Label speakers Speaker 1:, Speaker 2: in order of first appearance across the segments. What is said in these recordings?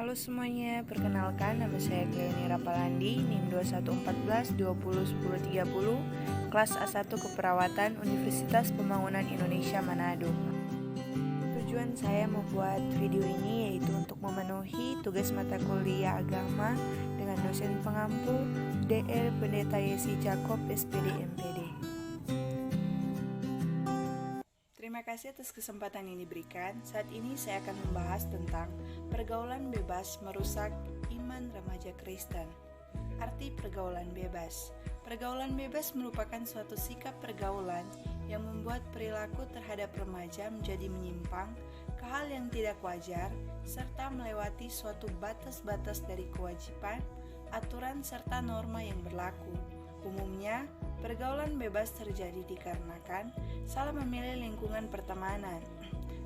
Speaker 1: Halo semuanya, perkenalkan nama saya Cleoni Rapalandi, NIM 2114-201030, kelas A1 Keperawatan Universitas Pembangunan Indonesia Manado. Tujuan saya membuat video ini yaitu untuk memenuhi tugas mata kuliah agama dengan dosen pengampu DR Pendeta Yesi Jacob SPD MPD. Terima kasih atas kesempatan yang diberikan. Saat ini saya akan membahas tentang pergaulan bebas merusak iman remaja Kristen. Arti pergaulan bebas. Pergaulan bebas merupakan suatu sikap pergaulan yang membuat perilaku terhadap remaja menjadi menyimpang ke hal yang tidak wajar serta melewati suatu batas-batas dari kewajiban, aturan serta norma yang berlaku. Umumnya, pergaulan bebas terjadi dikarenakan salah memilih lingkungan pertemanan,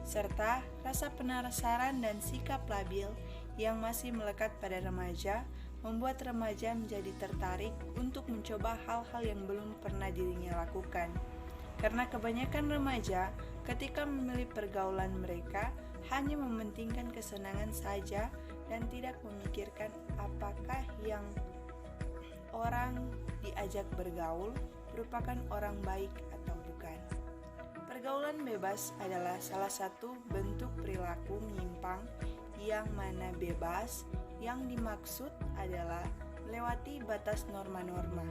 Speaker 1: serta rasa penasaran dan sikap labil yang masih melekat pada remaja membuat remaja menjadi tertarik untuk mencoba hal-hal yang belum pernah dirinya lakukan. Karena kebanyakan remaja ketika memilih pergaulan mereka hanya mementingkan kesenangan saja dan tidak memikirkan apakah yang orang diajak bergaul merupakan orang baik atau bukan. Pergaulan bebas adalah salah satu bentuk perilaku menyimpang yang mana bebas yang dimaksud adalah melewati batas norma-norma.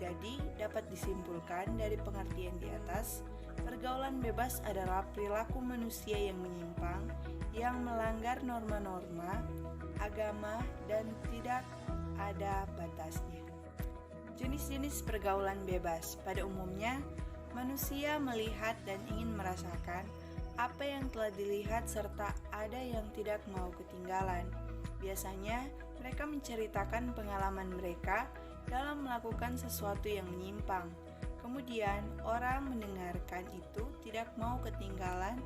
Speaker 1: Jadi, dapat disimpulkan dari pengertian di atas, pergaulan bebas adalah perilaku manusia yang menyimpang, yang melanggar norma-norma, agama, dan tidak ada batasnya. Jenis-jenis pergaulan bebas. Pada umumnya, manusia melihat dan ingin merasakan apa yang telah dilihat serta ada yang tidak mau ketinggalan. Biasanya, mereka menceritakan pengalaman mereka dalam melakukan sesuatu yang menyimpang. Kemudian, orang mendengarkan itu tidak mau ketinggalan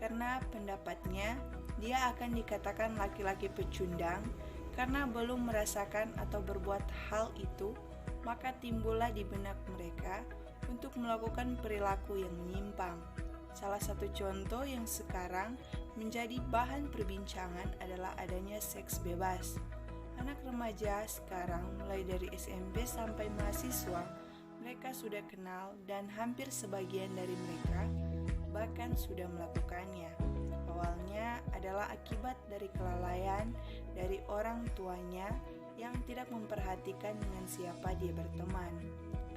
Speaker 1: karena pendapatnya dia akan dikatakan laki-laki pecundang karena belum merasakan atau berbuat hal itu, maka timbullah di benak mereka untuk melakukan perilaku yang menyimpang. Salah satu contoh yang sekarang menjadi bahan perbincangan adalah adanya seks bebas. Anak remaja sekarang mulai dari SMP sampai mahasiswa, mereka sudah kenal dan hampir sebagian dari mereka bahkan sudah melakukannya. Awalnya adalah akibat dari kelalaian dari orang tuanya yang tidak memperhatikan dengan siapa dia berteman.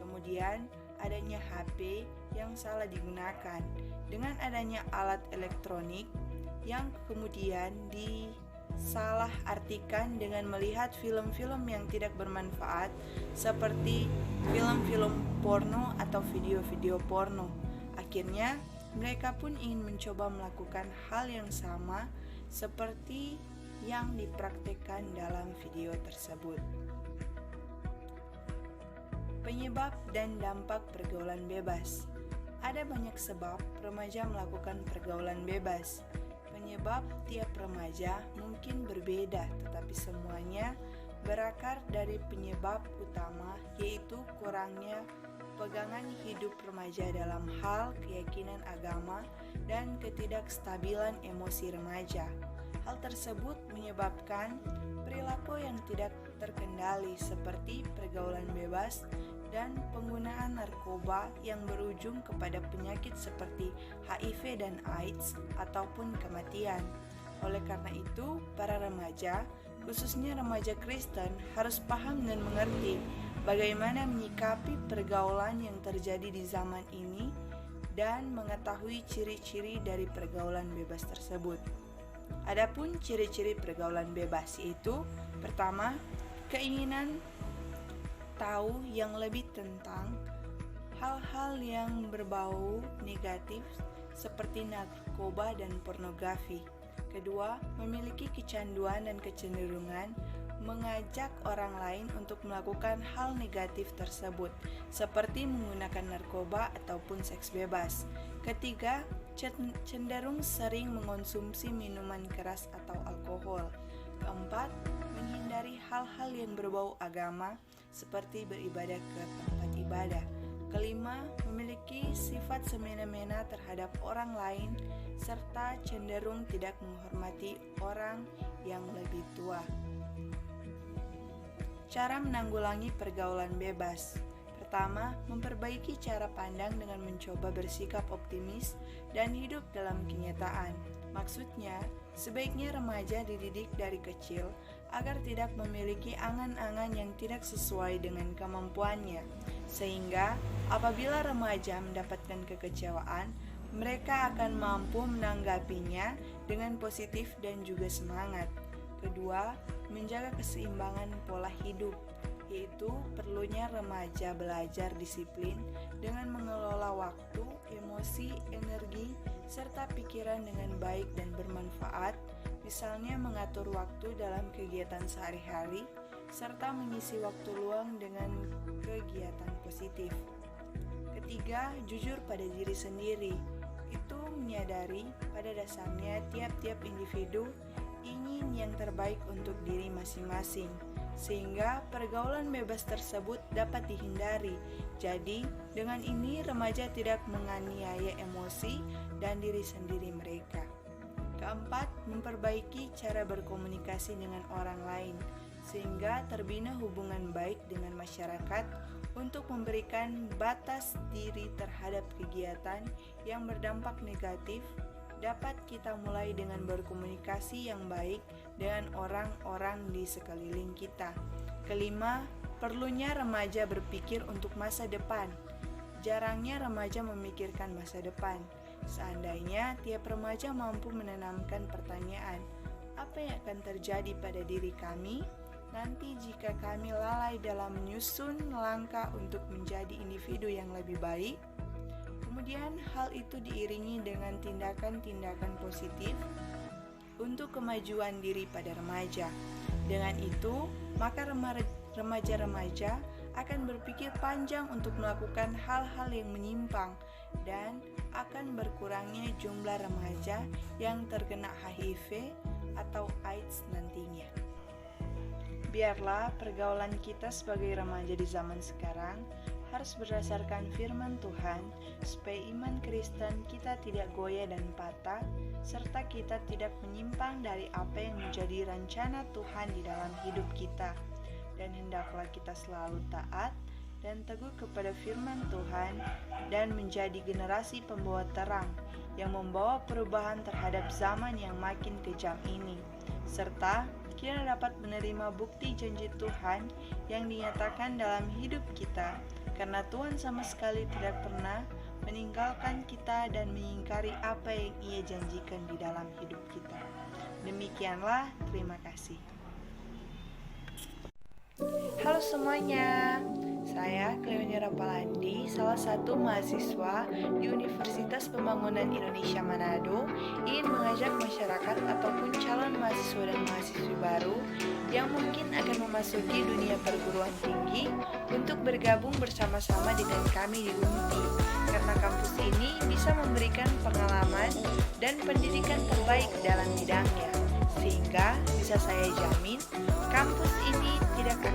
Speaker 1: Kemudian adanya HP yang salah digunakan, dengan adanya alat elektronik yang kemudian disalah artikan dengan melihat film-film yang tidak bermanfaat seperti film-film porno atau video-video porno. Akhirnya mereka pun ingin mencoba melakukan hal yang sama seperti yang dipraktikkan dalam video tersebut. Penyebab dan dampak pergaulan bebas. Ada banyak sebab remaja melakukan pergaulan bebas. Penyebab tiap remaja mungkin berbeda, tetapi semuanya berakar dari penyebab utama, yaitu kurangnya pegangan hidup remaja dalam hal keyakinan agama dan ketidakstabilan emosi remaja. Hal tersebut menyebabkan perilaku yang tidak terkendali seperti pergaulan bebas dan penggunaan narkoba yang berujung kepada penyakit seperti HIV dan AIDS ataupun kematian. Oleh karena itu, para remaja, khususnya remaja Kristen, harus paham dan mengerti bagaimana menyikapi pergaulan yang terjadi di zaman ini dan mengetahui ciri-ciri dari pergaulan bebas tersebut. Adapun ciri-ciri pergaulan bebas yaitu, pertama, keinginan tahu yang lebih tentang hal-hal yang berbau negatif seperti narkoba dan pornografi. Kedua, memiliki kecanduan dan kecenderungan mengajak orang lain untuk melakukan hal negatif tersebut, seperti menggunakan narkoba ataupun seks bebas. Ketiga, cenderung sering mengonsumsi minuman keras atau alkohol. Keempat, menghindari hal-hal yang berbau agama seperti beribadah ke tempat ibadah. Kelima, memiliki sifat semena-mena terhadap orang lain serta cenderung tidak menghormati orang yang lebih tua. Cara menanggulangi pergaulan bebas. Pertama, memperbaiki cara pandang dengan mencoba bersikap optimis dan hidup dalam kenyataan. Maksudnya, sebaiknya remaja dididik dari kecil agar tidak memiliki angan-angan yang tidak sesuai dengan kemampuannya, sehingga apabila remaja mendapatkan kekecewaan, mereka akan mampu menanggapinya dengan positif dan juga semangat. Kedua, menjaga keseimbangan pola hidup, yaitu perlunya remaja belajar disiplin dengan mengelola waktu, emosi, energi, serta pikiran dengan baik dan bermanfaat, misalnya mengatur waktu dalam kegiatan sehari-hari, serta mengisi waktu luang dengan kegiatan positif. Ketiga, jujur pada diri sendiri. Itu menyadari pada dasarnya tiap-tiap individu ingin yang terbaik untuk diri masing-masing, sehingga pergaulan bebas tersebut dapat dihindari. Jadi, dengan ini remaja tidak menganiaya emosi dan diri sendiri mereka. Keempat, memperbaiki cara berkomunikasi dengan orang lain, sehingga terbina hubungan baik dengan masyarakat untuk memberikan batas diri terhadap kegiatan yang berdampak negatif. Dapat kita mulai dengan berkomunikasi yang baik dengan orang-orang di sekeliling kita. Kelima, perlunya remaja berpikir untuk masa depan. Jarangnya remaja memikirkan masa depan. Seandainya tiap remaja mampu menanamkan pertanyaan, apa yang akan terjadi pada diri kami nanti jika kami lalai dalam menyusun langkah untuk menjadi individu yang lebih baik? Kemudian hal itu diiringi dengan tindakan-tindakan positif untuk kemajuan diri pada remaja. Dengan itu, maka remaja-remaja akan berpikir panjang untuk melakukan hal-hal yang menyimpang dan akan berkurangnya jumlah remaja yang terkena HIV atau AIDS nantinya. Biarlah pergaulan kita sebagai remaja di zaman sekarang harus berdasarkan firman Tuhan, supaya iman Kristen kita tidak goyah dan patah, serta kita tidak menyimpang dari apa yang menjadi rencana Tuhan di dalam hidup kita. Dan hendaklah kita selalu taat dan teguh kepada firman Tuhan dan menjadi generasi pembawa terang yang membawa perubahan terhadap zaman yang makin kejam ini, serta kita dapat menerima bukti janji Tuhan yang dinyatakan dalam hidup kita, karena Tuhan sama sekali tidak pernah meninggalkan kita dan mengingkari apa yang Ia janjikan di dalam hidup kita. Demikianlah, terima kasih. Halo semuanya, saya Cleonie Rapalandi, salah satu mahasiswa di Universitas Pembangunan Indonesia Manado, ingin mengajak masyarakat ataupun calon mahasiswa dan mahasiswi baru yang mungkin akan memasuki dunia perguruan tinggi untuk bergabung bersama-sama dengan kami di UNPI, karena kampus ini bisa memberikan pengalaman dan pendidikan terbaik dalam bidangnya, sehingga bisa saya jamin kampus ini tidak akan